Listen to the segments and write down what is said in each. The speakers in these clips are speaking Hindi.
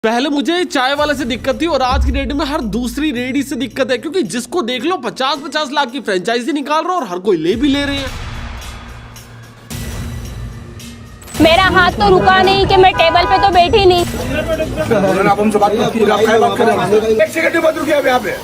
पहले मुझे चाय वाले से दिक्कत थी और आज की डेट में हर दूसरी रेडी से दिक्कत है, क्योंकि जिसको देख लो 50-50 लाख की फ्रेंचाइजी निकाल रहा और हर कोई ले भी ले रहे हैं। मेरा हाथ तो रुका नहीं कि मैं टेबल पे तो बैठी नहीं। आप हमसे बात एक सेकंड मत रुकिए यहाँ पे।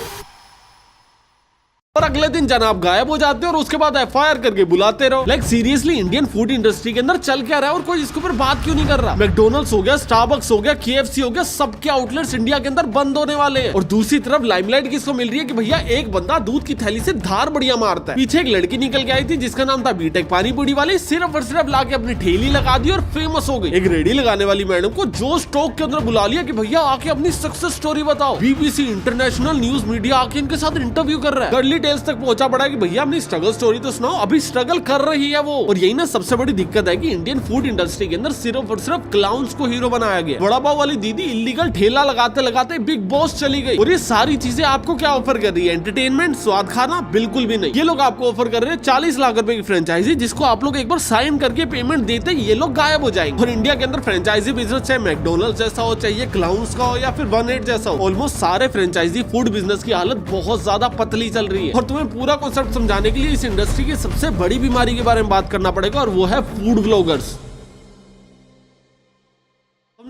और अगले दिन जनाब गायब हो जाते हो और उसके बाद एफआईआर करके बुलाते रहो। Like seriously Indian food industry के अंदर चल क्या रहा है और कोई इसके ऊपर बात क्यों नहीं कर रहा। मैकडोनल्ड्स हो गया, स्टारबक्स हो गया, केएफसी हो गया, सबके आउटलेट्स इंडिया के अंदर बंद होने वाले हैं। और दूसरी तरफ लाइमलाइट किसको मिल रही है कि भैया एक बंदा दूध की थैली से धार बढ़िया मारता है। पीछे एक लड़की निकल के आई थी जिसका नाम था बीटेक पानी पूरी वाली, सिर्फ और सिर्फ लाके अपनी ठेली लगा दी और फेमस हो गई। एक रेडी लगाने वाली मैडम को जो स्टॉक के अंदर बुला लिया कि भैया आके अपनी सक्सेस स्टोरी बताओ। बीबीसी इंटरनेशनल न्यूज मीडिया आके इनके साथ इंटरव्यू कर रहा है। अर्ली डिटेल्स तक पहुंचा पड़ा कि भैया अपनी स्ट्रगल स्टोरी तो सुनाओ। अभी स्ट्रगल कर रही है वो। और यही ना सबसे बड़ी दिक्कत है कि इंडियन फूड इंडस्ट्री के अंदर सिर्फ और सिर्फ क्लाउन्स को हीरो बनाया गया। बड़ा पाव वाली दीदी इलीगल ठेला लगाते लगाते बिग बॉस चली गई। और ये सारी चीजें आपको क्या ऑफर कर रही है? एंटरटेनमेंट, स्वाद खाना? बिल्कुल भी नहीं। ये लोग आपको ऑफर कर रहे हैं 40 लाख रुपए की फ्रेंचाइजी, जिसको आप लोग एक बार साइन करके पेमेंट देते ये लोग गायब हो जाएंगे। और इंडिया के अंदर फ्रेंचाइजी बिजनेस चाहे मैकडोनल्ड्स जैसा हो, चाहिए क्लाउन्स का हो या फिर 1-8 जैसा हो, ऑलमोस्ट सारे फ्रेंचाइजी फूड बिजनेस की हालत बहुत ज्यादा पतली चल रही है। और तुम्हें पूरा कॉन्सेप्ट समझाने के लिए इस इंडस्ट्री की सबसे बड़ी बीमारी के बारे में बात करना पड़ेगा और वो है फूड व्लॉगर्स।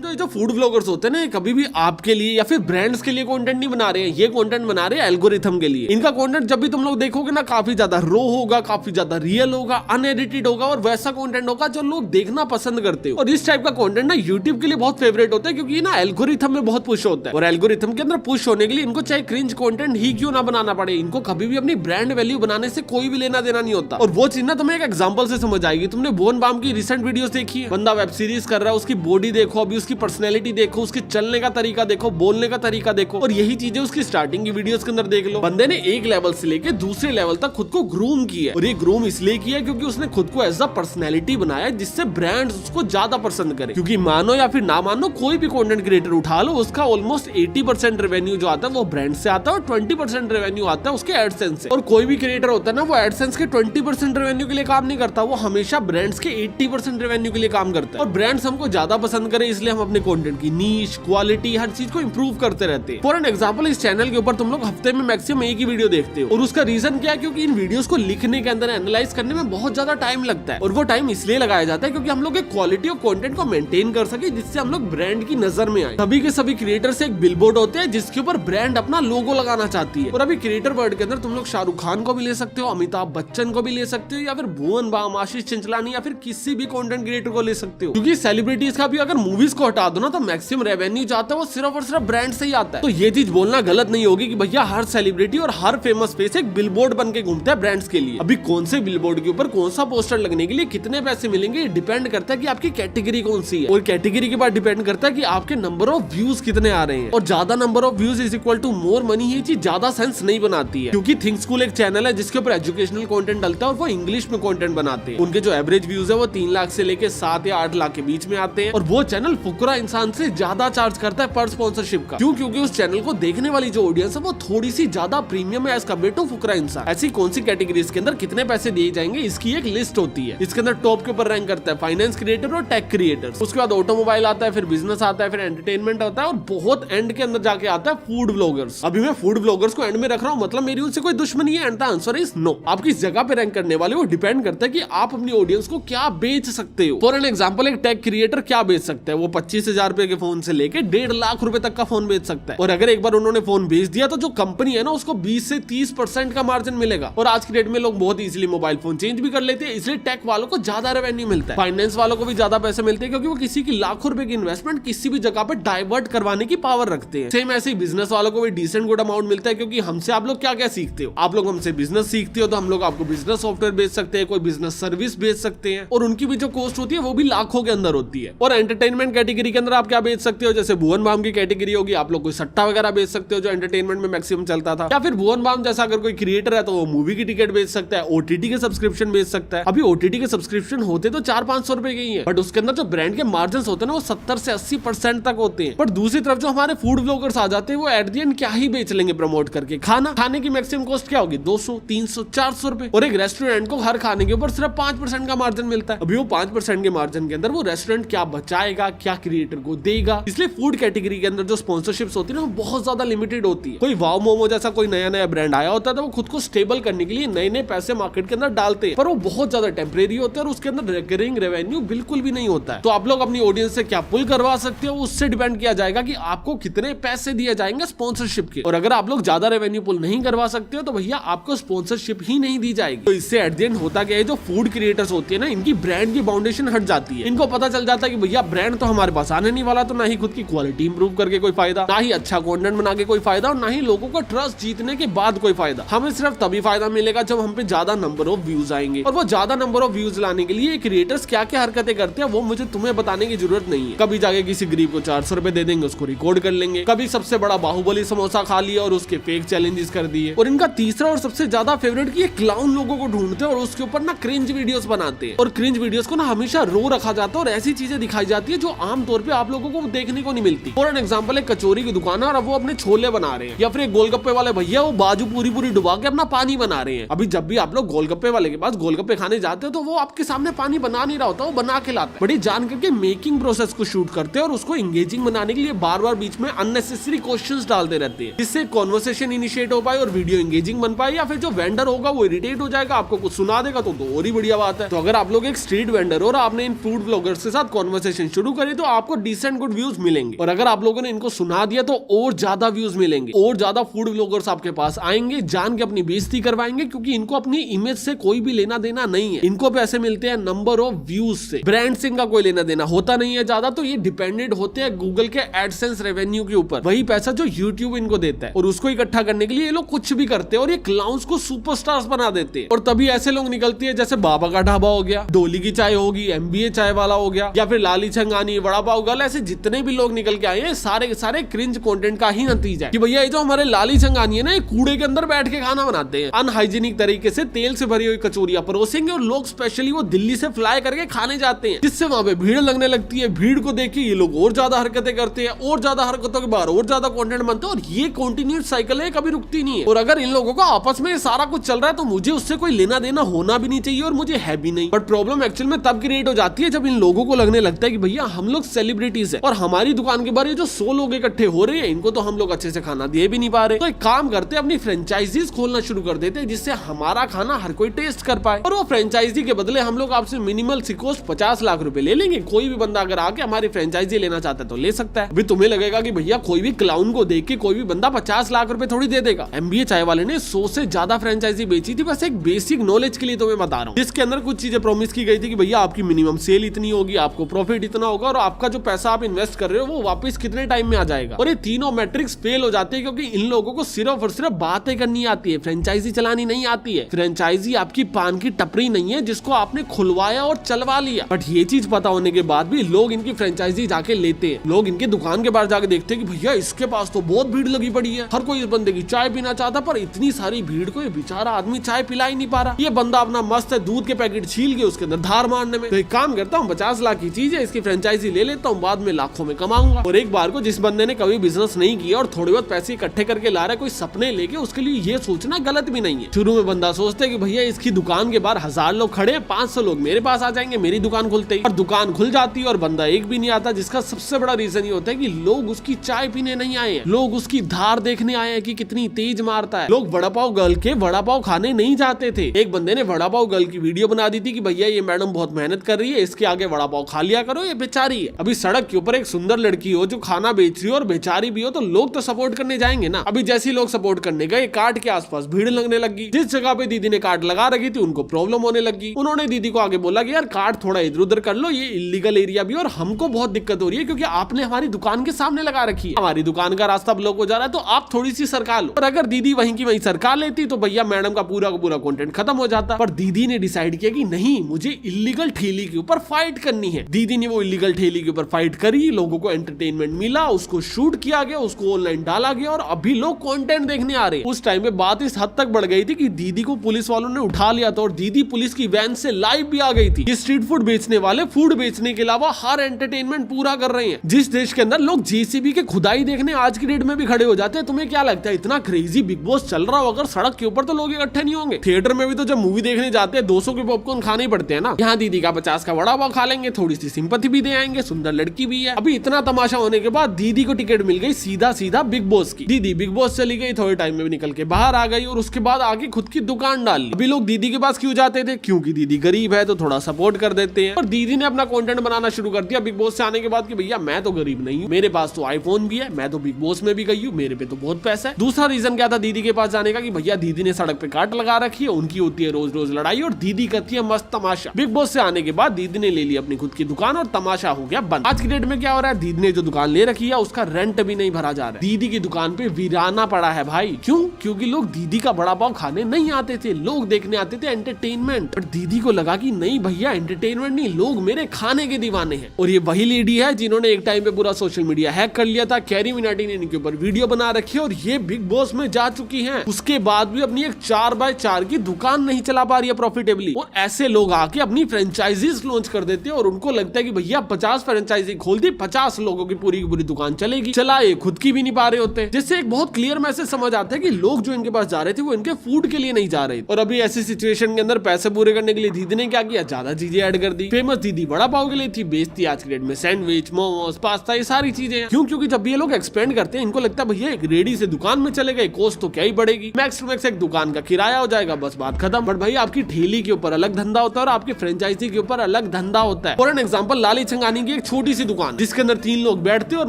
जो फूड व्लॉगर्स होते हैं ना, कभी भी आपके लिए या फिर ब्रांड्स के लिए कंटेंट नहीं बना रहे हैं, ये कंटेंट बना रहे हैं एल्गोरिथम के लिए। इनका कंटेंट जब भी तुम लोग देखोगे ना, काफी ज्यादा रो होगा, काफी ज्यादा रियल होगा, अनएडिटेड होगा और वैसा कंटेंट होगा जो लोग देखना पसंद करते हो। और इस टाइप का कंटेंट ना यूट्यूब के लिए बहुत फेवरेट होता है, क्योंकि ना एल्गोरिथम में बहुत पुश होता है। और एल्गोरिथम के अंदर पुश होने के लिए इनको चाहे क्रिंज कंटेंट ही क्यों ना बनाना पड़े, इनको कभी भी अपनी ब्रांड वैल्यू बनाने से कोई भी लेना देना नहीं होता। और वो चीज ना तुम्हें एक एग्जांपल से समझ आएगी। तुमने बोन बाम की रिसेंट वीडियोस देखी है? बंदा वेब सीरीज कर रहा है, उसकी बॉडी देखो, अभी उसकी पर्सनैलिटी देखो, उसके चलने का तरीका देखो, बोलने का तरीका देखो। और यही चीजें उसकी स्टार्टिंग की वीडियोस के अंदर देख लो। बंदे ने एक लेवल से लेके दूसरे लेवल तक खुद को ग्रूम किया। और ये ग्रूम इसलिए किया क्योंकि उसने खुद को एज अ पर्सनैलिटी बनाया, जिससे ब्रांड्स उसको ज्यादा पसंद करे। क्योंकि मानो या फिर ना मानो, कोई भी कंटेंट क्रिएटर उठा लो, उसका ऑलमोस्ट 80% रेवेन्यू जो आता है वो ब्रांड से आता है और 20% रेवेन्यू आता है उसके एडसेंस से। और कोई भी क्रिएटर होता है ना, वो एडसेंस के 20% रेवेन्यू के लिए काम नहीं करता, वो हमेशा ब्रांड्स के 80% रेवेन्यू के लिए काम करता है। और ब्रांड्स हमको ज्यादा पसंद करे, इसलिए हम अपने कंटेंट की नीश, क्वालिटी, हर चीज को इंप्रूव करते रहते हैं। फॉर एन एग्जांपल, इस चैनल के ऊपर तुम लोग हफ्ते में मैक्सिमम एक ही वीडियो देखते हो। और उसका रीजन क्या है? क्योंकि इन वीडियोस को लिखने के अंदर, एनालाइज करने में बहुत ज्यादा टाइम लगता है। और वो टाइम इसलिए लगाया जाता है क्योंकि हम लोग एक क्वालिटी ऑफ कंटेंट को मेंटेन कर सके, जिससे हम लोग ब्रांड की नजर में आए। सभी के सभी क्रिएटर्स एक बिलबोर्ड होते हैं जिसके ऊपर ब्रांड अपना लोगो लगाना चाहती है। और अभी क्रिएटर वर्ल्ड के अंदर तुम लोग शाहरुख खान को भी ले सकते हो, अमिताभ बच्चन को भी ले सकते हो, या फिर भुवन बाम, आशीष चंचलानी, या फिर किसी भी कंटेंट क्रिएटर को ले सकते हो। क्योंकि सेलिब्रिटीज का भी अगर मूवीज को हटा दो ना, तो मैक्सिमम रेवेन्यू जाता है वो सिर्फ और सिर्फ ब्रांड से ही आता है। तो ये चीज बोलना गलत नहीं होगी कि भैया हर सेलिब्रिटी और हर फेमस फेस एक बिलबोर्ड बन के घूमता है ब्रांड्स के लिए। अभी कौन से बिलबोर्ड के ऊपर कौन सा पोस्टर लगने के लिए कितने पैसे मिलेंगे, डिपेंड करता है कि आपकी कैटेगरी कौन सी है। और कैटेगरी के बाद डिपेंड करता है कि आपके नंबर ऑफ व्यूज कितने आ रहे हैं। और ज्यादा number of views is equal to more money, ये चीज ज्यादा सेंस नहीं बनाती है। क्योंकि थिंक स्कूल एक चैनल है जिसके ऊपर एजुकेशनल कंटेंट डलता है और वो इंग्लिश में कंटेंट बनाते हैं। उनके जो एवरेज व्यूज है वो 3 लाख से लेके 7 या 8 लाख के बीच में आते हैं। और वो चैनल फुकरा इंसान से ज्यादा चार्ज करता है पर स्पॉन्सरशिप का। क्यों? क्योंकि उस चैनल को देखने वाली जो ऑडियंस है वो थोड़ी सी ज्यादा प्रीमियम है एज कम्पेयर टू फुकरा इंसान। ऐसी कौन सी कैटेगरीज के अंदर कितने पैसे दिए जाएंगे, इसकी एक लिस्ट होती है। इसके अंदर टॉप के ऊपर रैंक करता है फाइनेंस क्रिएटर और टेक क्रिएटर्स। उसके बाद ऑटोमोबाइल आता है, फिर बिजनेस आता है, फिर एंटरटेनमेंट आता है, और बहुत एंड के अंदर जाके आता है फूड व्लॉगर्स। अभी मैं फूड व्लॉगर्स को एंड में रख रहा हूँ, मतलब मेरी उनसे कोई दुश्मनी है? And the answer is no. आप किस जगह पे रैंक करने वाले हो डिपेंड करता है कि आप अपनी ऑडियंस को क्या बेच सकते हो। फॉर एन एग्जांपल, एक टेक क्रिएटर क्या बेच सकता है? वो 25,000 रुपए के फोन से लेके 1.5 लाख रुपए तक का फोन बेच सकता है। और अगर एक बार उन्होंने फोन बेच दिया तो जो कंपनी है ना, उसको 20 से 30% का मार्जिन मिलेगा। और आज की डेट में लोग बहुत इजीली मोबाइल फोन चेंज भी कर लेते हैं, इसलिए टेक वालों को ज्यादा रेवेन्यू मिलता है। फाइनेंस वालों को भी ज्यादा पैसे मिलते हैं क्योंकि वो किसी की लाखों रुपए की इन्वेस्टमेंट किसी भी जगह पे डाइवर्ट करवाने की पावर रखते हैं। सेम ऐसे ही बिजनेस वालों को भी डिसेंट गुड अमाउंट मिलता है, क्योंकि हमसे आप लोग क्या क्या सीखते हो? आप लोग हमसे बिजनेस सीखते हो, तो हम लोग आपको बिजनेस सॉफ्टवेयर बेच सकते हैं, कोई बिजनेस सर्विस बेच सकते हैं, और उनकी भी जो कॉस्ट होती है वो भी लाखों के अंदर होती है। और एंटरटेनमेंट कैटेगरी के अंदर आप क्या बेच सकते हो? जैसे भुवन बाम की कैटेगरी होगी, आप लोग कोई सट्टा वगैरह बेच सकते हो जो एंटरटेनमेंट में मैक्सिमम चलता था। या फिर भुवन बाम जैसा अगर कोई क्रिएटर है तो वो मूवी की टिकट बेच सकता है, ओटीटी के सब्सक्रिप्शन बेच सकता है। अभी ओटीटी के सब्सक्रिप्शन होते तो 400-500 रुपए के ही है, बट उसके अंदर जो ब्रांड के मार्जिन होते हैं ना, वो 70 से 80% तक होते हैं। पर दूसरी तरफ जो हमारे फूड व्लॉगर्स आ जाते हैं, वो एट द एंड क्या ही बेच लेंगे प्रमोट करके? खाने की मैक्सिमम कॉस्ट क्या होगी? 200, 300, 400 रुपए। और एक रेस्टोरेंट को हर खाने के ऊपर सिर्फ 5% का मार्जिन मिलता है। अभी वो 5% के मार्जिन के अंदर वो रेस्टोरेंट क्या बचाएगा, क्या क्रिएटर को देगा। इसलिए फूड कैटेगरी के अंदर जो स्पॉन्सरशिप्स होती है ना वो बहुत ज्यादा लिमिटेड होती है। कोई वाव मोमो जैसा कोई नया नया ब्रांड आया होता है तो वो खुद को स्टेबल करने के लिए नए नए पैसे मार्केट के अंदर डालते हैं, पर वो बहुत ज्यादा टेम्परेरी होते हैं और उसके अंदर रिकरिंग रेवेन्यू बिल्कुल भी नहीं होता है। तो आप लोग अपनी ऑडियंस से क्या पुल करवा सकते हो उससे डिपेंड किया जाएगा कि आपको कितने पैसे दिए जाएंगे स्पॉन्सरशिप के। और अगर आप लोग ज्यादा रेवेन्यू पुल नहीं करवा सकते हो तो भैया आपको स्पॉन्सरशिप ही नहीं दी जाएगी। तो इससे एट द एंड होता क्या है, जो फूड क्रिएटर्स होती है ना इनकी ब्रांड की फाउंडेशन हट जाती है। इनको पता चल जाता है कि भैया ब्रांड तो हमारे पास आने नहीं वाला, तो ना ही खुद की क्वालिटी इंप्रूव करके कोई फायदा, ना ही अच्छा कंटेंट बना के कोई फायदा, और ना ही लोगों को ट्रस्ट जीतने के बाद कोई फायदा। हमें सिर्फ तभी फायदा मिलेगा जब हम पे ज्यादा नंबर ऑफ व्यूज आएंगे। और वो ज्यादा नंबर ऑफ व्यूज लाने के लिए क्रिएटर्स क्या क्या हरकतें करते हैं वो मुझे तुम्हें बताने की जरूरत नहीं है। कभी जाके किसी गरीब को 400 रुपए दे देंगे, उसको रिकॉर्ड कर लेंगे। कभी सबसे बड़ा बाहुबली समोसा खा लिया और उसके फेक चैलेंजेस कर दिए। और इनका तीसरा और सबसे ज्यादा फेवरेट की क्लाउन लोगों को ढूंढते हैं और उसके ऊपर ना क्रिंज वीडियोस बनाते हैं। और क्रिंज वीडियोस को ना हमेशा रो रखा जाता है और ऐसी चीजें दिखाई जाती है जो आमतौर पे आप लोगों को देखने को नहीं मिलती। फॉर एन एग्जांपल, एक कचौरी की दुकान है और अब वो अपने छोले बना रहे हैं, या फिर एक गोलगप्पे वाले भैया वो बाजू पूरी पूरी डुबा के अपना पानी बना रहे हैं। अभी जब भी आप लोग गोलगप्पे वाले के पास गोलगप्पे खाने जाते हो तो वो आपके सामने पानी बना नहीं रहा होता, वो बना के लाता है। बड़ी जान करके मेकिंग प्रोसेस को शूट करते हैं और उसको इंगेजिंग बनाने के लिए बार बार बीच में अननेसेसरी क्वेश्चंस डालते रहते हैं, जिससे कॉन्वर्सेशन इनिशिएट हो पाए और वीडियो इंगेजिंग बन पाए। या फिर जो वेंडर होगा वो इरिटेट हो जाएगा, आपको कुछ सुना देगा तो और ही बढ़िया बात है। तो अगर आप लोग एक स्ट्रीट वेंडर हो और आपने इन फूड ब्लॉगर्स के साथ कॉन्वर्सेशन शुरू करी तो आपको डिसेंट गुड व्यूज मिलेंगे। और अगर आप लोगों ने इनको सुना दिया तो और ज्यादा व्यूज मिलेंगे, और ज्यादा फूड ब्लॉगर्स आपके पास आएंगे, जान के अपनी बेइज्जती करवाएंगे, क्योंकि इनको अपनी इमेज से कोई भी लेना देना नहीं है। इनको पैसे मिलते हैं नंबर ऑफ व्यूज से, ब्रांड से इनका कोई लेना देना होता नहीं है ज्यादा। तो ये डिपेंडेंट होते हैं गूगल के एडसेंस रेवेन्यू के ऊपर, वही पैसा जो यूट्यूब इनको देता है। और उसको इकट्ठा करने के लिए ये लोग कुछ भी करते हैं और ये क्लाउन्स को सुपरस्टार्स बना देते हैं। और तभी ऐसे लोग निकलती है जैसे बाबा का ढाबा हो गया, डोली की चाय होगी, MBA चाय वाला हो गया, या फिर लाली छंगानी, वड़ा पाव गर्ल, ऐसे जितने भी लोग निकल के आए हैं सारे सारे क्रिंज कंटेंट का ही नतीजा है कि भैया ये जो हमारे लाली छंगानी है ना, ये कूड़े के अंदर बैठ के खाना बनाते हैं, अनहाइजीनिक तरीके से तेल से भरी हुई कचौरियां परोसेंगे और लोग स्पेशली वो दिल्ली से फ्लाई करके खाने जाते हैं, जिससे वहां पे भीड़ लगने लगती है। भीड़ को देख के ये लोग और ज्यादा हरकतें करते हैं, और ज्यादा हरकतों के बाद और ज्यादा कंटेंट बनते हैं, और ये कंटिन्यूस साइकिल है, कभी रुकती नहीं है। और अगर इन लोगों को आपस में सारा कुछ चल रहा है तो मुझे उससे कोई लेना देना होना भी नहीं चाहिए और मुझे है भी नहीं। बट प्रॉब्लम एक्चुअल में तब क्रिएट हो जाती है जब इन लोगों को लगने लगता है कि भैया हम लोग सेलिब्रिटीज है और हमारी दुकान के बारे जो 100 लोग इकट्ठे हो रहे हैं इनको तो हम लोग अच्छे से खाना दे भी नहीं पा रहे। तो एक काम करते हैं, अपनी फ्रेंचाइजीज खोलना शुरू कर देते हैं जिससे हमारा खाना हर कोई टेस्ट कर पाए। और वो फ्रेंचाइजी के बदले हम लोग आपसे मिनिमल सिकोस्ट 50 लाख रुपए ले लेंगे। कोई भी बंदा अगर आके हमारी फ्रेंचाइजी लेना चाहता है तो ले सकता है। अभी तुम्हें लगेगा कि भैया कोई भी क्लाउन को देख के कोई भी बंदा 50 लाख रुपए थोड़ी दे देगा। MBA चाय वाले ने 100 से ज्यादा फ्रेंचाइजी बेची थी। बस एक बेसिक नॉलेज के लिए तुम्हें बता रहा हूँ, जिसके अंदर कुछ चीजें प्रॉमिस की गई थी कि भैया आपकी मिनिमम सेल इतनी होगी, आपको प्रॉफिट इतना होगा और आपका जो पैसा आप इन्वेस्ट कर रहे हो वो वापस कितने टाइम में आ जाएगा। और ये तीनों मैट्रिक्स फेल हो जाते हैं क्योंकि इन लोगों को सिर्फ और सिर्फ बातें करनी आती है, फ्रेंचाइजी चलानी नहीं आती है। फ्रेंचाइजी आपकी पान की टपरी नहीं है जिसको आपने खुलवाया और चलवा लिया। बट ये चीज पता होने के बाद भी लोग इनकी फ्रेंचाइजी जाके लेते हैं। लोग इनकी दुकान के बाहर जाके देखते हैं कि भैया इसके पास तो बहुत भीड़ लगी पड़ी है, हर कोई इस बंदे की चाय पीना चाहता, पर इतनी सारी भीड़ को ये बेचारा आदमी चाय पिला ही नहीं पा रहा। ये बंदा अपना मस्त है दूध के पैकेट छील के उसके अंदर धार मारने में। तो एक काम करता हूँ, 50 लाख की चीज है, इसकी फ्रेंचाइजी ले लेता हूँ, बाद में लाखों में कमाऊंगा। और एक बार को जिस बंदे ने कभी बिजनेस नहीं किया और थोड़े बहुत पैसे इकट्ठे करके ला रहा है कोई सपने लेके, उसके लिए ये सोचना गलत भी नहीं है। शुरू में बंदा सोचता है कि भैया इसकी दुकान के बाहर 1000 लोग खड़े हैं, 500 लोग मेरे पास आ जाएंगे मेरी दुकान खुलते ही। और दुकान खुल जाती है और बंदा एक भी नहीं आता, जिसका सबसे बड़ा रीजन ये होता है कि लोग उसकी चाय पीने नहीं आए हैं, लोग उसकी धार देखने आए हैं कि कितनी तेज मारता है। लोग वड़ा पाव गर्ल के वड़ा पाव खाने नहीं जाते थे। एक बंदे ने वड़ा पाव गर्ल की वीडियो बना दी थी कि भैया ये मैडम बहुत मेहनत कर रही है, इसके आगे वड़ा पाव खा लिया करो, ये बेचारी है। अभी सड़क के ऊपर एक सुंदर लड़की हो जो खाना बेच रही हो और बेचारी भी हो तो लोग तो सपोर्ट करने जाएंगे ना। अभी जैसे लोग सपोर्ट करने गए, कार्ड के आसपास भीड़ लगने लगी। जिस जगह पे दीदी ने कार्ड लगा रखी थी उनको प्रॉब्लम होने लगी। उन्होंने दीदी को आगे बोला कि यार कार्ड थोड़ा इधर उधर कर लो, ये इलीगल एरिया भी और हमको बहुत दिक्कत हो रही है क्योंकि आपने हमारी दुकान के सामने लगा रखी है, हमारी दुकान का रास्ता ब्लॉक हो जा रहा है, तो आप थोड़ी सी सरकार लो। और अगर दीदी वहीं की वहीं सरकार लेती तो भैया मैडम का पूरा कंटेंट खत्म हो जाता। पर दीदी ने डिसाइड किया कि नहीं, मुझे इलीगल ठेली के ऊपर फाइट करनी है। दीदी ने वो इलीगल ठेली के ऊपर फाइट करी, लोगों को एंटरटेनमेंट मिला, उसको शूट किया गया, उसको ऑनलाइन डाला गया और अभी लोग कंटेंट देखने आ रहे हैं। उस टाइम पे बात इस हद तक बढ़ गई थी कि दीदी को पुलिस वालों ने उठा लिया था और दीदी पुलिस की वैन से लाइव भी आ गई थी। ये स्ट्रीट फूड बेचने वाले फूड बेचने के अलावा हर एंटरटेनमेंट पूरा कर रहे हैं। जिस देश के अंदर लोग जेसीबी के खुदाई देखने आज की डेट में भी खड़े हो जाते हैं, तुम्हें क्या लगता है इतना क्रेजी बिग बॉस चल रहा हो अगर सड़क के ऊपर तो लोग इकट्ठे नहीं होंगे? थिएटर में भी तो जब मूवी देखने जाते हैं 200 के पॉपकॉर्न खाने पड़ते हैं ना। यहाँ दीदी का 50 का वड़ा पाव खा लेंगे, थोड़ी सी सिंपैथी भी दे आएंगे, सुंदर अंदर लड़की भी है। अभी इतना तमाशा होने के बाद दीदी को टिकट मिल गई सीधा सीधा बिग बॉस की। दीदी बिग बॉस चली गई, थोड़े टाइम में भी निकल के बाहर आ गई और उसके बाद आके खुद की दुकान डाल ली। अभी लोग दीदी के पास क्यों जाते थे? क्योंकि दीदी गरीब है तो थोड़ा सपोर्ट कर देते हैं। और दीदी ने अपना कंटेंट बनाना शुरू कर दिया बिग बॉस से आने के बाद कि भैया मैं तो गरीब नहीं हूँ, मेरे पास तो आईफोन भी है, मैं तो बिग बॉस में भी गई हूँ, मेरे पे तो बहुत पैसा है। दूसरा रीजन क्या था दीदी के पास जाने का कि भैया दीदी ने सड़क पे काट लगा रखी है, उनकी होती है रोज रोज लड़ाई और दीदी करती है मस्त तमाशा। बिग बॉस से आने के बाद दीदी ने ले ली अपनी खुद की दुकान और तमाशा हो गया बंद। आज की डेट में क्या हो रहा है, दीदी ने जो दुकान ले रखी है उसका रेंट भी नहीं भरा जा रहा है। दीदी की दुकान पे वीराना पड़ा है भाई। क्यों? क्योंकि लोग दीदी का बड़ा पाव खाने नहीं आते थे, लोग देखने आते थे एंटरटेनमेंट। पर दीदी को लगा कि नहीं भैया एंटरटेनमेंट नहीं, लोग मेरे खाने के दीवाने हैं। और ये वही लेडी है जिन्होंने एक टाइम पे पूरा सोशल मीडिया हैक कर लिया था। कैरी मिनाटी ने इनके ऊपर वीडियो बना रखी है और ये बिग बॉस में जा चुकी हैं। उसके बाद भी अपनी एक 4x4 की दुकान नहीं चला पा रही है प्रॉफिटेबली। और ऐसे लोग आके अपनी फ्रेंचाइजीज लॉन्च कर देते हैं और उनको लगता है कि भैया 50 फ्रेंचाइजी खोल दी, 50 लोगों की पूरी दुकान चलेगी। चलाए खुद की भी नहीं पा रहे होते। जिससे एक बहुत क्लियर मैसेज समझ आता है कि लोग जो इनके पास जा रहे थे वो इनके फूड के लिए नहीं जा रहे। और अभी ऐसी सिचुएशन के अंदर पैसे पूरे करने के लिए दीदी ने क्या किया, ज्यादा चीजें ऐड कर दी। फेमस दीदी बड़ा पाव के लिए थी, बेचती आज की डेट में सैंडविच, मोमोज, पास्ता, ये सारी चीजें। क्यों? क्योंकि जब ये लोग एक्सपेंड करते हैं इनको लगता है भैया एक रेडी से दुकान में चले गए, कॉस्ट तो क्या ही बढ़ेगी, मैक्स टू मैक्स एक दुकान का किराया हो जाएगा, बस बात खत्म। बट भाई आपकी ठेली के ऊपर अलग धंधा होता है और आपके फ्रेंचाइजी के ऊपर अलग धंधा होता है। फॉर एन एग्जांपल लाली छंगानी की एक छोटी सी दुकान जिसके अंदर 3 लोग बैठते और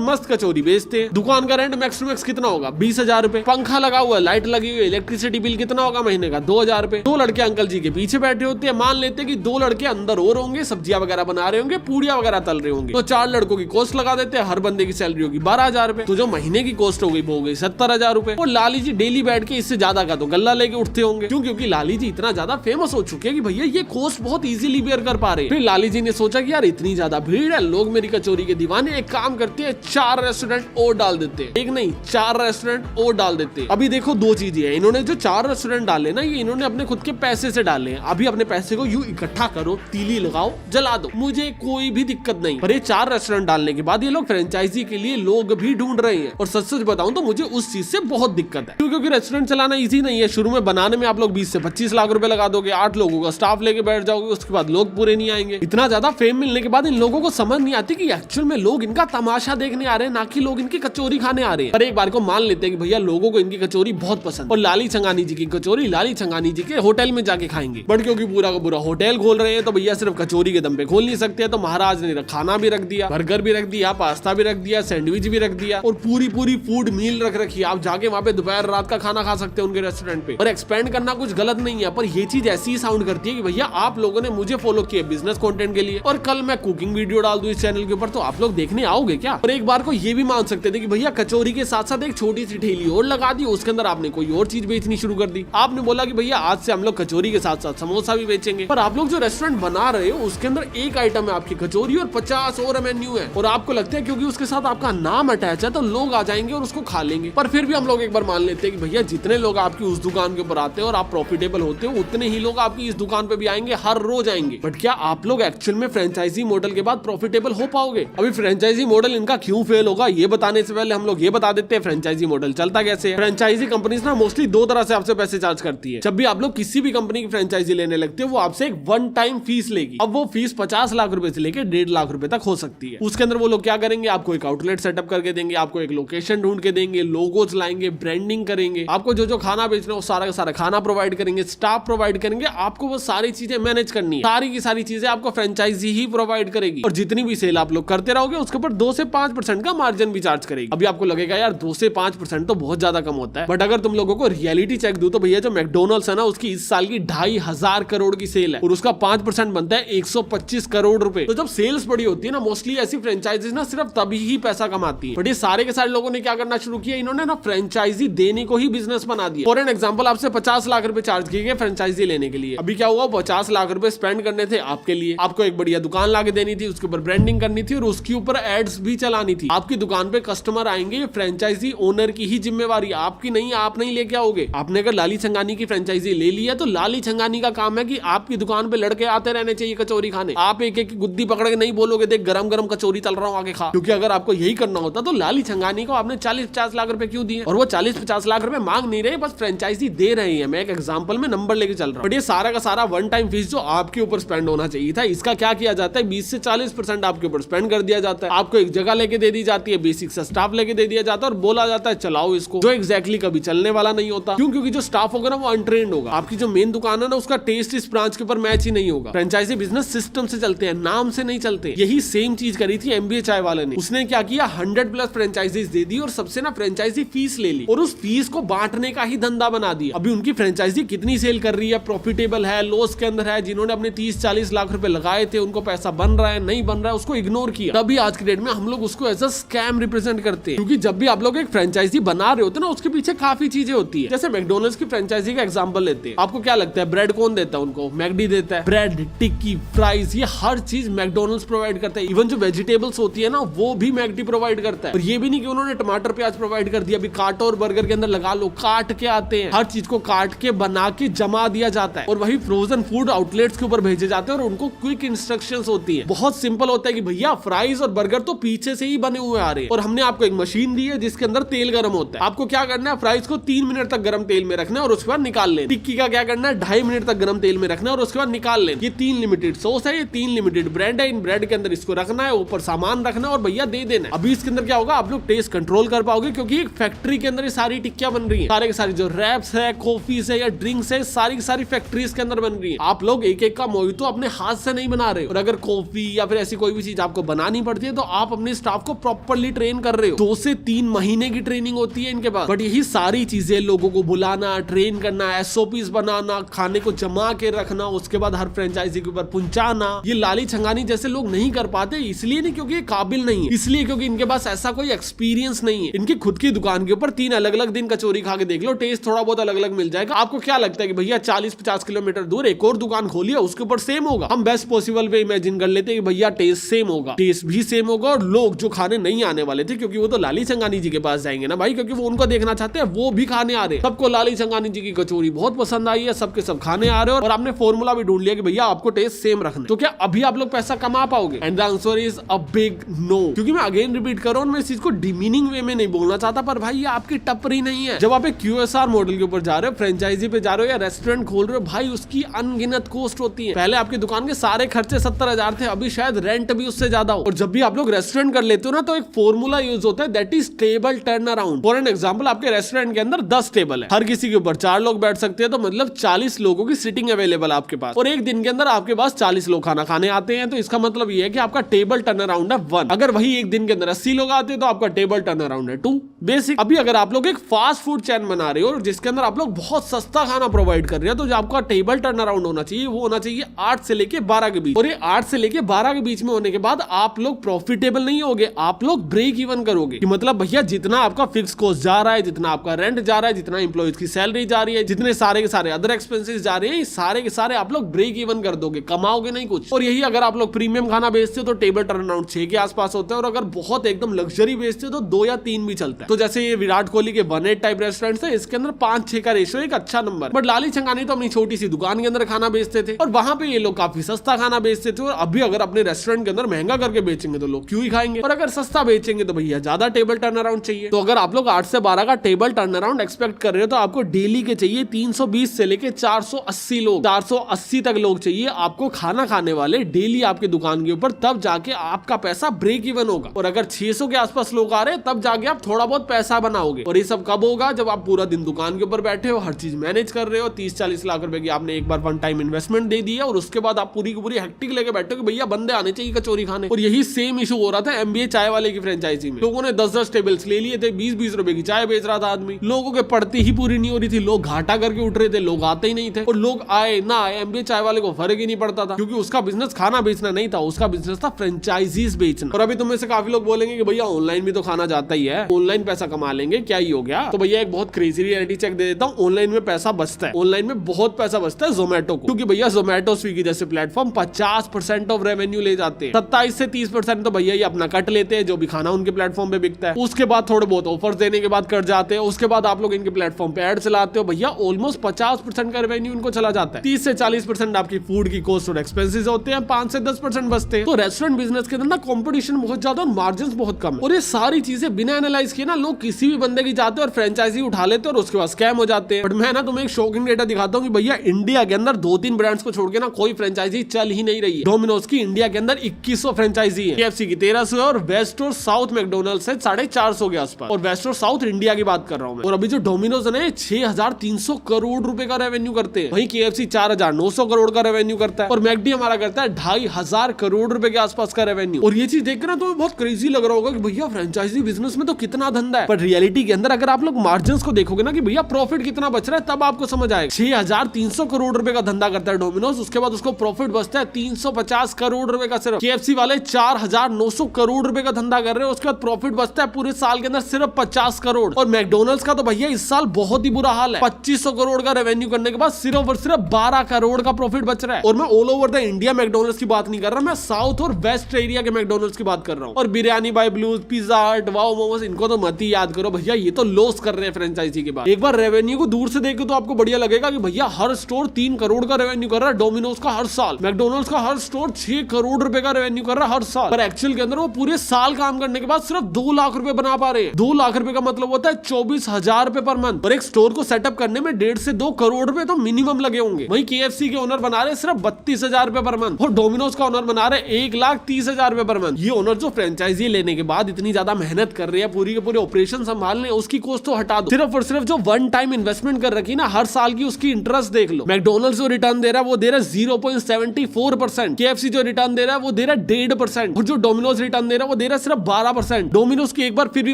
मस्त कचौरी बेचते हैं। दुकान का रेंट मैक्स टू मैक्स कितना होगा, 20,000 रुपए। पंखा लगा हुआ, लाइट लगी हुई, इलेक्ट्रिसिटी बिल कितना होगा महीने का, 2,000 रुपए। 2 लड़के अंकल जी के पीछे बैठे होते हैं। मान लेते हैं कि 2 लड़के अंदर और होंगे, सब्जियां वगैरह बना रहे होंगे, पूड़ियां वगैरह तल रहे होंगे, तो 4 लड़कों की कॉस्ट लगा देते हैं। हर बंदे की सैलरी होगी 12,000 रुपए, तो जो महीने की कॉस्ट हो गई वो हो गई 70,000 रुपए। और लाली जी डेली बैठ के इससे ज्यादा का तो गल्ला लेके उठते होंगे। क्यों? क्योंकि लाली जी इतना ज्यादा फेमस हो चुके हैं कि भैया ये कॉस्ट बहुत इजीली बेयर कर पा रहे। फिर लाली जी ने सोचा कि यार इतनी ज्यादा भीड़ है, लोग मेरी कचौरी के दीवाने, एक काम करते हैं 4 रेस्टोरेंट और डाल देते हैं। एक नहीं 4 रेस्टोरेंट और डाल देते हैं। अभी देखो 2 चीजें हैं, इन्होंने जो 4 रेस्टोरेंट डाले ना, ये इन्होंने अपने खुद के पैसे से डाले हैं। अभी अपने पैसे को यूं इकट्ठा करो, तीली लगाओ, जला दो, मुझे कोई भी दिक्कत नहीं। पर ये 4 रेस्टोरेंट डालने के बाद ये लोग फ्रेंचाइजी के लिए लोग भी ढूंढ रहे हैं। और सच सच बताऊं तो मुझे उस चीज से बहुत दिक्कत है। क्योंकि रेस्टोरेंट चलाना इजी नहीं है। शुरू में बनाने में आप लोग 20 से 25 लाख रुपए लगा दोगे, 8 लोगों का स्टाफ लेके बैठ जाओगे, उसके बाद लोग पूरे नहीं आएंगे। इतना ज्यादा फेम मिलने के बाद इन लोगों को समझ नहीं आती कि एक्चुअल में लोग इनका तमाशा देखने आ रहे हैं, ना कि लोग इनकी कचौरी खाने आ रहे हैं। पर एक बार को मान लेते हैं कि भैया लोगों को इनकी कचौरी बहुत पसंद, और लाली छंगानी जी की कचौरी लाली छंगानी जी के होटल में जाके खाएंगे। बट क्योंकि पूरा का पूरा होटल खोल रहे हैं तो भैया सिर्फ कचौरी के दम पे खोल नहीं सकते, तो महाराज ने खाना भी रख दिया, बर्गर भी रख दिया, पास्ता भी रख दिया, सैंडविच भी रख दिया और पूरी फूड मील रख रखी है। आप जाके वहाँ पे दोपहर रात का खाना खा सकते हैं उनके रेस्टोरेंट पे। और एक्सपेंड करना कुछ गलत नहीं है, पर ये चीज ऐसी ही साउंड करती है कि भैया आप लोगों ने मुझे फॉलो किया बिजनेस कंटेंट के लिए, और कल मैं कुकिंग वीडियो डाल दूं इस चैनल के ऊपर तो आप लोग देखने आओगे क्या? और एक बार को ये भी मान सकते थे कि भैया कचौरी के साथ साथ एक छोटी सी ठेली और लगा दी, उसके अंदर आपने कोई और चीज बेचनी शुरू कर दी। आपने बोला कि भैया आज से हम लोग कचौरी के साथ साथ समोसा भी बेचेंगे। पर आप लोग जो रेस्टोरेंट बना रहे हो उसके अंदर एक आइटम है आपकी कचौरी और 50 और मेन्यू है, और आपको लगता है क्योंकि उसके साथ आपका नाम अटैच है तो लोग आ जाएंगे और उसको खा लेंगे। पर फिर भी हम लोग एक बार मान लेते हैं कि भैया जितने लोग आपकी उस दुकान के ऊपर आते हैं और आप प्रॉफिटेबल होते हो, उतने ही लोग आपकी इस दुकान पे भी आएंगे, हर रोज आएंगे। बट क्या आप लोग एक्चुअल में फ्रेंचाइजी मॉडल के बाद प्रॉफिटेबल हो पाओगे? अभी फ्रेंचाइजी मॉडल इनका क्यों फेल होगा ये बताने से पहले हम लोग ये बता देते हैं फ्रेंचाइजी मॉडल चलता कैसे है। फ्रेंचाइजी कंपनीज ना मोस्टली 2 तरह से आपसे पैसे चार्ज करती है। जब भी आप लोग किसी भी कंपनी की फ्रेंचाइजी लेने लगते हो वो आपसे एक 1 टाइम फीस लेगी। अब वो फीस 50 लाख रुपए से लेकर 1.5 लाख रुपए तक हो सकती है। उसके अंदर वो लोग क्या करेंगे, आपको एक आउटलेट सेटअप करके देंगे, आपको एक लोकेशन ढूंढ के देंगे, लोगोज लाएंगे, ब्रांडिंग करेंगे, आपको जो खाना बेचना है वो सारा का सारा खाना प्रोवाइड करेंगे, स्टाफ प्रोवाइड करेंगे, आपको वो सारी चीजें मैनेज करनी है। सारी की सारी चीजें आपको फ्रेंचाइजी ही प्रोवाइड करेगी और जितनी भी सेल आप लोग करते रहोगे उसके ऊपर 2 से 5% का मार्जिन भी चार्ज करेगी। अभी आपको लगेगा यार 2 से 5% तो बहुत ज्यादा कम होता है, बट अगर तुम लोगों को रियलिटी चेक दूं तो भैया जो मैकडोनल्ड्स है ना उसकी इस साल की 2,500 करोड़ की सेल है और उसका 5% बनता है 125 करोड़ रुपए। तो जब सेल्स बड़ी होती है ना मोस्टली ऐसी फ्रेंचाइजीज ना सिर्फ तभी ही पैसा कमाती है। बट ये सारे के सारे लोगों ने क्या करना शुरू किया, इन्होंने ना फ्रेंचाइजी देने को ही बिजनेस बना दिया। फॉर एन एग्जांपल आपसे 50 लाख रुपए चार्ज किए गए फ्रेंचाइजी लेने के लिए। अभी क्या हुआ, 50 लाख रुपए स्पेंड करने थे आपके लिए, आपको एक बढ़िया दुकान लाके देनी थी, उसके ऊपर ब्रांडिंग करनी थी और उसके ऊपर एड्स भी चलानी थी। आपकी दुकान पे कस्टमर आएंगे, फ्रेंचाइजी ओनर की ही जिम्मेवारी, आपकी नहीं, आप नहीं लेके आओगे। आपने अगर लाली छंगानी की फ्रेंचाइजी ले ली है तो लाली छंगानी का काम है कि आपकी दुकान पे लड़के आते रहने चाहिए कचौरी खाने। आप एक एक गुद्दी पकड़ के नहीं बोलोगे देख गरम गरम कचौरी चल रहा हूँ आके खा, क्योंकि अगर आपको यही करना होता तो लाली छंगानी को आपने 40-50 लाख रुपए क्यों दिए? और वो 40-50 लाख रुपए मांग नहीं रहे, बस फ्रेंचाइजी दे रहे हैं। मैं एक एग्जांपल में नंबर लेके चल रहा हूँ। बट ये सारा का सारा 1 टाइम फीस जो आपके ऊपर स्पेंड होना चाहिए था, इसका क्या किया जाता है 20 से 40% आप आपके ऊपर स्पेंड कर दिया जाता है, आपको एक जगह लेके दे दी जाती है, बेसिक सा स्टाफ लेके दे दिया जाता है और बोला जाता है चलाओ इसको, जो एग्जैक्टली कभी चलने वाला नहीं होता। क्यों? क्योंकि जो स्टाफ होगा ना वो अनट्रेंड होगा। आपकी जो मेन दुकान है ना उसका टेस्ट इस ब्रांच के ऊपर मैच ही नहीं होगा। फ्रेंचाइजी बिजनेस सिस्टम से चलते हैं, नाम से नहीं चलते। यही सेम चीज करी थी MBA चाय वाले ने। उसने क्या किया, 100+ फ्रेंचाइजीज दे दी और सबसे ना फ्रेंचाइजी फीस ले ली और उस फीस को बांटने का ही धंधा बना दिया। अभी उनकी फ्रेंचाइजी कितनी सेल कर रही है, प्रॉफिटेबल है, लॉस के अंदर है, जिन्होंने अपने 30-40 लाख रुपए लगाए थे उनको पैसा बन रहा है नहीं बन रहा है, उसको इग्नोर किया। तभी आज के डेट में हम लोग उसको एज अ स्कैम रिप्रेजेंट करते हैं। क्योंकि जब भी आप लोग एक फ्रेंचाइजी बना रहे होते हैं ना उसके पीछे काफी चीजें होती है। जैसे मैकडोनल्ड्स की फ्रेंचाइजी का एग्जांपल लेते हैं, आपको क्या लगता है ब्रेड कौन देता है उनको? मैकडी देता है। ब्रेड, टिक्की, फ्राइज, ये हर चीज मैकडोनल्ड्स प्रोवाइड करता है। इवन जो वेजिटेबल्स होती है ना वो भी मैकडी प्रोवाइड करता है। और ये भी नहीं कि उन्होंने टमाटर प्याज प्रोवाइड कर दिया, अभी काटो और बर्गर के अंदर लगा लो, काट के आते हैं, हर चीज को काट के बना के जमा दिया जाता है और वही फ्रोजन फूड आउटलेट्स के ऊपर भेजे जाते हैं और उनको क्विक इंस्ट्रक्शंस होती है। बहुत सिंपल होता है कि भैया फ्राइज और बर्गर तो पीछे से ही बने हुए आ रहे हैं और हमने आपको एक मशीन दी है जिसके अंदर तेल गर्म होता है। आपको क्या करना है, फ्राइज को 3 मिनट तक गर्म तेल में रखना है और उसके बाद निकाल लेना। टिक्की का क्या करना है, 2.5 मिनट तक गर्म तेल में रखना है और उसके बाद निकाल लेना। ये 3 लिमिटेड सॉस है, ये 3 लिमिटेड ब्रेड है, इन ब्रेड के अंदर इसको रखना है, ऊपर सामान रखना है और भैया दे देना है। अभी इसके अंदर क्या होगा, आप लोग टेस्ट कंट्रोल कर पाओगे क्योंकि एक फैक्ट्री के अंदर ये सारी टिक्कियां बन रही है। सारे के सारे जो रैप्स है, कॉफीज है या ड्रिंक्स है, सारी की सारी फैक्ट्रीज के अंदर बन रही है। आप लोग एक एक का मोहितो अपने हाथ से नहीं बना रहे हो। और अगर कॉफी या फिर ऐसी कोई भी चीज आपको बनानी पड़ती है तो आप अपने स्टाफ को प्रॉपर्ली ट्रेन कर रहे हो। 2 से 3 महीने की ट्रेनिंग होती है इनके पास। बट यही सारी चीजें, लोगों को बुलाना, ट्रेन करना, SOPs बनाना, खाने को जमा के रखना, उसके बाद हर फ्रेंचाइजी के ऊपर पहुंचाना, ये लाली छंगानी जैसे लोग नहीं कर पाते। इसलिए नहीं क्योंकि ये काबिल नहीं है, इसलिए क्योंकि इनके पास ऐसा कोई एक्सपीरियंस नहीं है। इनकी खुद की दुकान के ऊपर 3 अलग अलग दिन कचौरी खा के देख लो, टेस्ट थोड़ा बहुत अलग अलग मिल जाएगा। आपको क्या लगता है कि भैया 40-50 किलोमीटर दूर एक और दुकान खोली है उसके ऊपर सेम होगा? हम बेस्ट पॉसिबल वे इमेजिन कर लेते हैं कि भैया टेस्ट सेम होगा, टेस्ट भी सेम होगा और लोग जो खाने नहीं आने वाले थे क्योंकि वो तो लाली छंगानी जी के पास जाएंगे ना भाई, क्योंकि वो उनको देखना चाहते हैं, वो भी खाने आ रहे हैं। सबको लाली छंगानी जी की कचौरी बहुत पसंद आई है, सबके सब खाने आ रहे हैं और आपने फॉर्मूला भी ढूंढ लिया कि भैया आपको टेस्ट सेम रखना है। तो क्या अभी आप लोग पैसा कमा पाओगे? And the answer is a big no. क्योंकि मैं अगेन रिपीट कर रहा हूं, मैं इस चीज को डिमीनिंग वे में नहीं बोलना चाहता, पर भाई ये आपकी टपरी नहीं है। जब आप एक QSR मॉडल के ऊपर जा रहे हो, फ्रेंचाइजी पे जा रहे हो या रेस्टोरेंट खोल रहे हो, भाई उसकी अनगिनत कॉस्ट होती है। पहले आपकी दुकान के सारे खर्चे 70,000 थे, अभी शायद रेंट भी उससे ज्यादा हो। और जब भी आप लोग रेस्टोरेंट कर लेते हो ना तो एक फॉर्मूला यूज होता है, that is table turn around. For an example, आपके रेस्टोरेंट के अंदर 10 टेबल है, हर किसी के ऊपर 4 लोग बैठ सकते हैं, तो मतलब 40 लोगों की सीटिंग अवेलेबल है आपके पास। और एक दिन के अंदर आपके पास 40 लोग खाना खाने आते हैं, तो इसका मतलब ये है कि आपका टेबल टर्न अराउंड है 1। अगर वही एक दिन के अंदर 80 लोग आते हैं तो आपका टेबल टर्न अराउंड है 2। बेसिक। अभी अगर आप लोग एक फास्ट फूड चेन बना रहे हो जिसके अंदर आप लोग बहुत सस्ता खाना प्रोवाइड कर रहे हो, तो जो आपका टेबल टर्न अराउंड होना चाहिए वो होना चाहिए 8 से लेके 12 के बीच। और ये 8 से लेके 12 के बीच में होने के बाद आप लोग प्रॉफिटेबल नहीं होगे, आप लोग ब्रेक इवन करोगे। कि मतलब भैया जितना आपका फिक्स कॉस्ट जा रहा है, जितना आपका रेंट जा रहा है, जितना एम्प्लॉइज की सैलरी जा रही है, जितने सारे के सारे अदर एक्सपेंसेस जा रहे हैं, सारे के सारे आप लोग ब्रेक इवन कर दोगे, कमाओगे नहीं कुछ। और यही अगर आप लोग प्रीमियम खाना बेचते हो तो टेबल टर्न अराउंड 6 के आसपास होता है, और अगर बहुत एकदम लग्जरी बेचते हो तो 2 या 3 भी चलता है। तो जैसे ये विराट कोहली के 1-8 टाइप रेस्टोरेंट है, इसके अंदर 5-6 का रेशियो एक अच्छा नंबर। बट लाली छंगानी तो अपनी छोटी सी दुकान के अंदर खाना बेचते थे और वहां पे ये लोग काफी सस्ता खाना बेचते थे। और अभी अगर अपने रेस्टोरेंट के अंदर महंगा करके बेचेंगे तो लोग क्यों ही खाएंगे, और अगर सस्ता बेचेंगे तो भैया ज्यादा टेबल टर्न अराउंड चाहिए। तो अगर आप लोग 8 से 12 का टेबल टर्न अराउंड एक्सपेक्ट कर रहे हो तो आपको डेली के चाहिए 320 से लेके 480 लोग, 480 तक लोग चाहिए आपको खाना खाने वाले डेली आपके दुकान के ऊपर, तब जाके आपका पैसा ब्रेक इवन होगा। और अगर 600 के आसपास लोग आ रहे हैं तब जाके आप थोड़ा बहुत पैसा बनाओगे। और ये सब कब होगा, जब आप पूरा दिन दुकान के ऊपर बैठे हो, हर चीज मैनेज कर रहे हो, 30-40 लाख रुपए की आपने एक बार वन टाइम इन्वेस्टमेंट दे दी है, और उसके बाद आप पूरी की पूरी हेक्टिक लेके बैठे हो कि भैया बंदे आने चाहिए कचौरी खाने। और यही सेम इशू हो रहा था MBA चाय वाले की फ्रेंचाइजी में। लोगों ने 10-10 टेबल्स ले लिए थे, 20-20 रुपए की चाय बेच रहा था आदमी, लोगों के पड़ती ही पूरी नहीं हो रही थी, लोग घाटा करके उठ रहे थे, लोग आते ही नहीं थे। और लोग आए ना आए, MBA चाय वाले को फर्क ही नहीं पड़ता था, क्योंकि उसका बिजनेस खाना बेचना नहीं था, उसका बिजनेस था फ्रेंचाइजीज बेचना। और अभी तुम में से काफी लोग बोलेंगे कि भैया ऑनलाइन भी तो खाना जाता ही है, ऑनलाइन पैसा कमा लेंगे, क्या ही हो गया। तो भैया एक बहुत क्रेजी रियलिटी चेक दे देता हूँ, ऑनलाइन में पैसा बचता है, ऑनलाइन में बहुत पैसा बचता है जोमेटो को, क्योंकि भैया जोमेटो स्विगी जैसे प्लेटफॉर्म 50% ऑफ रेवेन्यू ले जाते हैं, 27 से 30% तो भैया ये अपना कट लेते हैं, जो भी खाना उनके प्लेटफॉर्म पे बिकता है। उसके बाद थोड़े बहुत ऑफर्स देने के बाद कट जाते हैं, उसके बाद आप लोग इनके प्लेटफॉर्म पे ऐड चलाते हो, भैया ऑलमोस्ट 50% का रेवेन्यू इनको चला जाता है। 30 से 40% आपकी फूड की कॉस्ट और एक्सपेंसेस होते हैं, 5 से 10% बचते हैं। तो रेस्टोरेंट बिजनेस के अंदर ना कंपटीशन बहुत ज्यादा और मार्जिन बहुत कम है। और ये सारी चीजें बिना एनालाइज किए ना लोग किसी भी बंदे की जाते हैं और फ्रेंचाइजी उठा लेते हैं और उसके बाद स्कैम हो जाते हैं। बट मैं ना तुम्हें एक शॉकिंग डेटा दिखाता हूँ कि भैया इंडिया के अंदर 2-3 ब्रांड्स को छोड़ के ना कोई फ्रेंचाइजी चल ही नहीं रही है। डोमिनोज की इंडिया के अंदर 2100 फ्रेंचाइजी है, KFC की 1300 और वेस्ट और साउथ मैकडोनल्ड्स है 450 के आसपास, और वेस्ट और साउथ इंडिया की बात कर रहा हूँ मैं। और अभी जो डोमिनोज है 6300 करोड़ रुपए का रेवेन्यू करते हैं, वहीं KFC 4900 करोड़ का रेवेन्यू करता है, और मैकडी हमारा करता है 2500 करोड़ रुपए के आसपास का रेवेन्यू। और ये चीज देखकर ना तुम्हें बहुत क्रेजी लग रहा होगा कि भैया फ्रेंचाइजी बिजनेस में तो कितना धंधा है, पर रियलिटी के अंदर अगर आप लोग मार्जिन को देखोगे ना कि भैया प्रॉफिट कितना बच रहा है, तब आपको समझ आएगा। 6300 करोड़ रुपए का धंधा करता है डोमिनोज, उसके बाद उसको प्रॉफिट बचता है 350 करोड़ रुपए का। सिर्फ KFC वाले 4900 करोड़ रुपए का धंधा कर रहे हैं, उसके बाद प्रॉफिट बचता है पूरे साल के अंदर सिर्फ 50 करोड़। और मैकडोनल्ड्स का तो भैया इस साल बहुत ही बुरा हाल है, 2500 करोड़ का रेवेन्यू करने के बाद सिर्फ और सिर्फ 12 करोड़ का प्रॉफिट बच रहा है। और मैं all over the India McDonald's की बात नहीं कर रहा, मैं साउथ और वेस्ट एरिया के मैकडोनल्ड्स की बात कर रहा हूँ। और biryani bye blues, pizza Hut, wow momos, इनको तो मत ही याद करो भैया, ये तो लॉस कर रहे हैं फ्रेंचाइजी के बाद। एक बार रेवेन्यू को दूर से देखो तो आपको बढ़िया लगेगा कि भैया हर स्टोर 3 करोड़ का रेवेन्यू कर रहा है, डोमिनोज का हर साल, मैकडोनल्ड्स का हर स्टोर 6 करोड़ रुपए का रेवेन्यू कर रहा है हर साल। पर एक्चुअल के अंदर वो पूरे साल काम करने के बाद सिर्फ 2 लाख रुपए बना पा रहे हैं। 2 लाख रुपए का मतलब होता है 24,000 रुपए पर मंथ, और एक स्टोर को सेटअप करने में 1.5 से 2 करोड़ रुपए तो मिनिमम लगे होंगे। वहीं KFC के ओनर बना रहे सिर्फ 32,000 रुपए पर मंथ, और डोमिनोज का ओनर बना रहे 1,30,000 रुपए पर मंथ। ये ओनर जो फ्रेंचाइजी लेने के बाद इतनी ज्यादा मेहनत कर रहे हैं पूरी के पूरे ऑपरेशन संभालने, उसकी कॉस्ट तो हटा दो, सिर्फ और सिर्फ जो वन टाइम इन्वेस्टमेंट कर रखी ना हर साल की, उसकी इंटरेस्ट देख लो। मैकडोनल्ड्स जो रिटर्न दे रहा है वो दे रहा है 0.74%, KFC जो रिटर्न दे रहा है वो दे रहा है 1.5%, और जो डोमिनोज रिटर्न दे रहा है वो दे रहा है सिर्फ 12%। डोमिनोज की एक बार फिर भी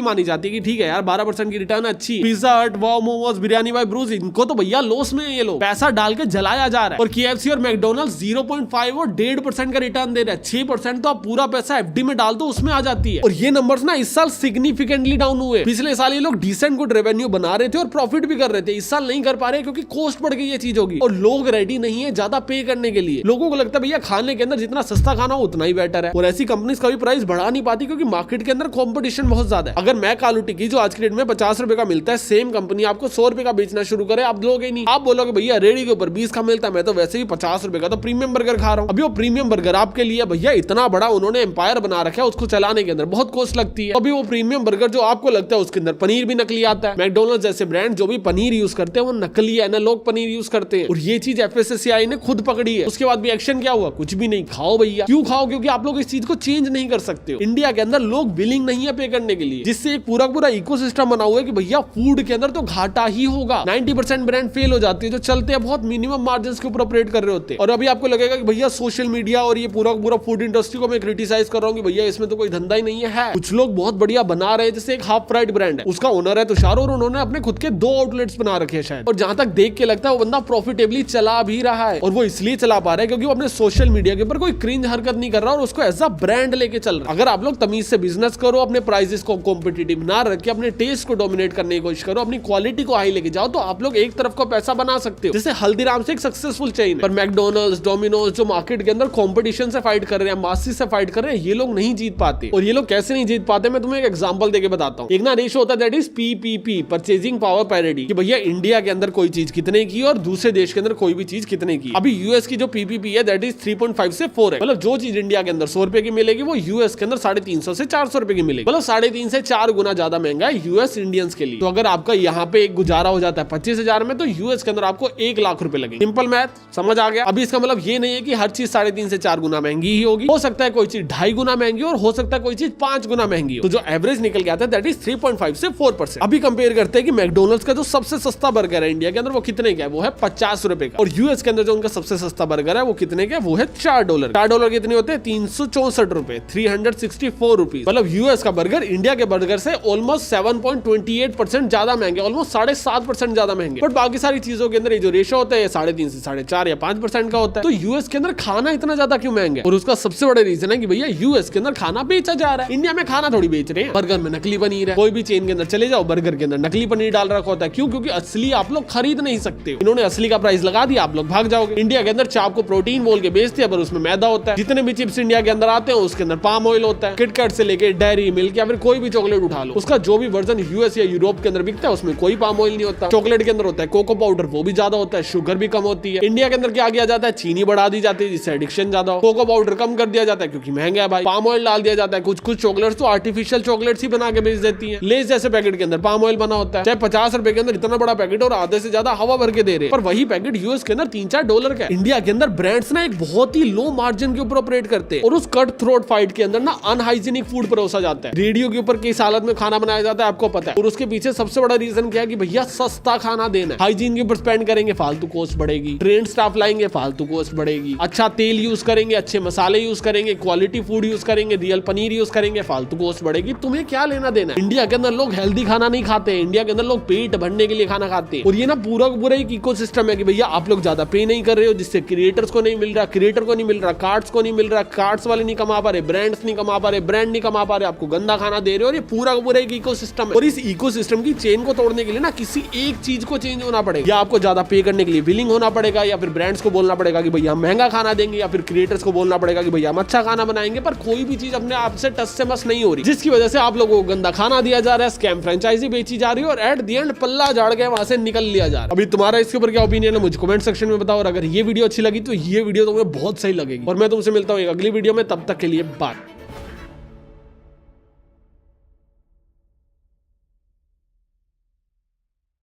मानी जाती है कि ठीक है यार 12% की रिटर्न अच्छी। Pizza Hut, wow momos, biryani by Behrouz, इनको तो भैया लॉस में ये लोग पैसा डाल के जलाया जा रहा है। और KFC और मैकडोनल्ड्स 0.5 और 1.5% का रिटर्न दे रहा है, 6% तो आप पूरा पैसा FD में डाल दो उसमें आ जाती है। और ये नंबर्स ना इस साल सिग्निफिकेंटली डाउन हुए। पिछले साल ये लोग डिसेंट गुड रेवेन्यू बना रहे थे और प्रॉफिट भी कर रहे थे, इस साल नहीं कर पा रहे क्योंकि कॉस्ट बढ़ गई ये चीज होगी, और लोग रेडी नहीं है ज्यादा पे करने के लिए। लोगों को लगता है भैया खाने के अंदर जितना सस्ता खाना हो उतना ही बेटर है, और ऐसी कंपनीज कभी प्राइस बढ़ा नहीं पाती क्योंकि मार्केट के अंदर कॉम्पिटिशन बहुत ज्यादा है। अगर मैं आलू टिक्की जो आज के डेट में 50 रुपए का मिलता है, सेम कंपनी आपको 100 रुपए का बेचना शुरू करे, आप लोगे नहीं। आप बोलोगे भैया रेडी के ऊपर 20 का मिलता है, मैं तो वैसे ही 50 रुपए का तो प्रीमियम बर्गर खा रहा हूँ। अभी वो प्रीमियम बर्गर आपके लिए भैया इतना बड़ा उन्होंने एम्पायर बना रखा है, उसको चलाने के अंदर बहुत कॉस्ट लगती है। अभी वो प्रीमियम बर्गर जो आपको लगता है उसके अंदर पनीर भी नकली आता है। मैकडोनल्ड्स जैसे ब्रांड जो भी पनीर यूज करते हैं वो नकली एनालॉग पनीर यूज करते हैं, और ये चीज FSSAI ने खुद पकड़ी है। उसके बाद भी एक्शन क्या हुआ? कुछ भी नहीं। खाओ भैया, क्यों खाओ? क्योंकि आप लोग इस चीज को चेंज नहीं कर सकते हो। इंडिया के अंदर लोग विलिंग नहीं है पे करने के लिए, जिससे एक पूरा इकोसिस्टम बना हुआ है कि भैया फूड के अंदर तो घाटा ही होगा। 90% ब्रांड फेल हो जाती है जो चलते हैं बहुत मिनिमम मार्जिन के ऊपर ऑपरेट कर रहे होते हैं। और अभी आपको लगेगा कि भैया सोशल मीडिया और ये पूरा फूड इंडस्ट्री को मैं क्रिटिसाइज कर रहा हूँ कि भैया इसमें तो कोई धंधा ही नहीं है। कुछ लोग बहुत बढ़िया बना रहे हैं, जैसे एक हाफ फ्राइड ब्रांड है, उसका ओनर है तुषार, और उन्होंने अपने खुद के 2 आउटलेट्स बना रखे हैं शायद, और जहां तक देख के लगता है वो बंदा प्रॉफिटेबली चला भी रहा है। और वो इसलिए चला पा रहा है क्योंकि वो अपने सोशल मीडिया के ऊपर कोई क्रिंज हरकत नहीं कर रहा और उसको एज अ ब्रांड लेके चल रहा है। अगर आप लोग तमीज से बिजनेस करो, अपने प्राइसेस को कॉम्पिटिटिव ना रख के अपने टेस्ट को डोमिनेट करने की कोशिश करो, अपनी क्वालिटी को हाई लेके जाओ, तो आप लोग एक तरफ का पैसा बना सकते हो। जैसे हल्दीराम से एक सक्सेसफुल चेन, पर मैकडोनल्ड्स, डोमिनोज जो मार्केट के अंदर कंपटीशन से फाइट कर रहे हैं, मासिस से फाइट कर रहे हैं, ये लोग नहीं जीत पाते। और ये लोग कैसे नहीं जीत पाते, मैं तुम्हें एक एग्जांपल देके बताता हूँ। एक ना रेशो होता है that is PPP, purchasing power parity, कि भैया इंडिया के अंदर कोई चीज कितने की और दूसरे देश के अंदर कोई भी चीज कितने की। अभी यूएस की जो PPP है दैट इज 3.5 से 4 है, मतलब जो चीज इंडिया के अंदर 100 रुपए की मिलेगी वो यूएस के अंदर 350 से 400 रुपए की मिलेगी, मतलब 3.5 से 4 गुना ज्यादा महंगा है यूएस इंडियंस के लिए। तो अगर आपका यहाँ पे एक गुजारा हो जाता है 25,000 में, तो यूएस के अंदर आपको 1 लाख रुपए लगे। सिंपल मैथ समझ आ गया। अभी इसका मतलब ये नहीं है कि हर चीज 3.5 से 4 गुना महंगी ही होगी, हो सकता है कोई चीज 2.5 गुना महंगी और हो सकता है कोई चीज 5 गुना महंगी हो। तो जो एवरेज निकल के आता है दैट इज 3.5 से 4%। अभी कंपेयर करते हैं कि मैकडोनल्ड्स का जो सबसे सस्ता बर्गर है इंडिया के अंदर वो कितने का है, वो है 50 रुपए का, और यूएस के अंदर जो उनका सबसे सस्ता बर्गर है वो कितने का है, वो है $4। $4 कितने होते हैं? 364 रुपए, 364 रुपीज। मतलब यूएस का बर्गर इंडिया के बर्गर से ऑलमोस्ट 7.28% ज्यादा महंगे, ऑलमोस्ट 7.5% ज्यादा महंगे। बट बाकी सारी चीजों के अंदर ये जो रेशो होता है 3.5 से 4.5 या 5% का होता है। तो यूएस के अंदर खाना इतना ज्यादा क्यों महंगा है? और उसका सबसे बड़ा रीजन है कि भैया यूएस के अंदर खाना बेचा जा रहा है, इंडिया में खाना थोड़ी बेच रहे हैं। बर्गर में नकली पनीर है, कोई भी चेन के अंदर चले जाओ बर्गर के अंदर नकली पनीर डाल रखा होता है। क्यों? क्योंकि असली आप लोग खरीद नहीं सकते। इन्होंने असली का प्राइस लगा दिया, आप लोग भाग जाओगे। इंडिया के अंदर चाप को प्रोटीन बोल के बेचते हैं, पर उसमें मैदा होता है। जितने भी चिप्स इंडिया के अंदर आते हैं उसके अंदर पाम ऑयल होता है। किटकैट से लेके डेयरी मिल्क या फिर कोई भी चॉकलेट उठा लो, उसका जो भी वर्जन यूएस या यूरोप के अंदर बिकता है उसमें कोई पाम ऑयल नहीं होता। चॉकलेट के अंदर होता है कोको पाउडर, वो भी ज्यादा होता है, शुगर भी कम होती है। इंडिया के अंदर क्या किया जाता है? चीनी बढ़ा दी जाती है जिससे एडिक्शन ज्यादा हो, कोको पाउडर कम कर दिया जाता है क्योंकि महंगा है भाई, पाम ऑयल डाल दिया जाता है। कुछ चॉकलेट्स तो आर्टिफिशियल चॉकलेट्स ही बना के बेच देते देती है। लेस जैसे पैकेट के अंदर पाम ऑयल बना होता है, चाहे 50 रुपए के अंदर इतना बड़ा पैकेट और आधे से ज्यादा हवा भर के दे रहे हैं, पर वही पैकेट यूएस के अंदर $3-4 का है। इंडिया के अंदर ब्रांड्स ना एक बहुत ही लो मार्जिन के ऊपर ऑपरेट करते हैं और उस कट थ्रोट फाइट के अंदर ना अनहाइजीनिक फूड परोसा जाता है। रेडियो के ऊपर किस हालत में खाना बनाया जाता है आपको पता है, और उसके पीछे सबसे बड़ा रीजन क्या है कि भैया सस्ता खाना देना है। हाइजीन के ऊपर स्पेंड करेंगे, फालतू कॉस्ट बढ़ेगी। ट्रेन स्टाफ लाएंगे, फालतू कॉस्ट बढ़ेगी। अच्छा तेल यूज करेंगे, अच्छे मसाले यूज करेंगे, क्वालिटी फूड यूज करेंगे, रियल पनीर यूज करेंगे, फालतू कॉस्ट बढ़ेगी। तुम्हें क्या लेना देना। इंडिया के अंदर लोग हेल्दी खाना नहीं खाते हैं, इंडिया के अंदर लोग पेट भरने के लिए खाना खाते हैं। और ये ना पूरा एक इकोसिस्टम है कि भैया आप लोग ज्यादा पे नहीं कर रहे हो, जिससे क्रिएटर्स को नहीं मिल रहा, क्रिएटर को नहीं मिल रहा, कार्ड्स को नहीं मिल रहा, कार्ड्स वाले नहीं कमा पा रहे, ब्रांड्स नहीं कमा पा रहे, ब्रांड नहीं कमा पा रहे, आपको गंदा खाना दे रहे हो। और ये पूरा एक इकोसिस्टम है। और इस इकोसिस्टम की चेन को तोड़ने के लिए ना किसी एक चीज को चेंज होना पड़ेगा। या आपको ज्यादा पे करने के लिए विलिंग होना पड़ेगा, या फिर ब्रांड्स को बोलना पड़ेगा कि भैया हम महंगा खाना देंगे, या फिर क्रिएटर्स को बोलना पड़ेगा कि भैया हम अच्छा खाना बनाएंगे। पर कोई भी चीज अपने आप से टच से मस नहीं हो रही, जिसकी वजह से आप लोगों को गंदा खाना दिया जा रहा है, स्कैम फ्रेंचाइजी बेची जा रही है और एट द एंड पल्ला झाड़ के वहां से निकल लिया जा रहा है। अभी तुम्हारा इसके ऊपर क्या ओपिनियन है मुझे कमेंट सेक्शन में बताओ। और अगर ये वीडियो अच्छी लगी तो ये वीडियो तुम्हें बहुत सही लगेगी। और मैं तुमसे मिलता हूँ एक अगली वीडियो में, तब तक के लिए बाय।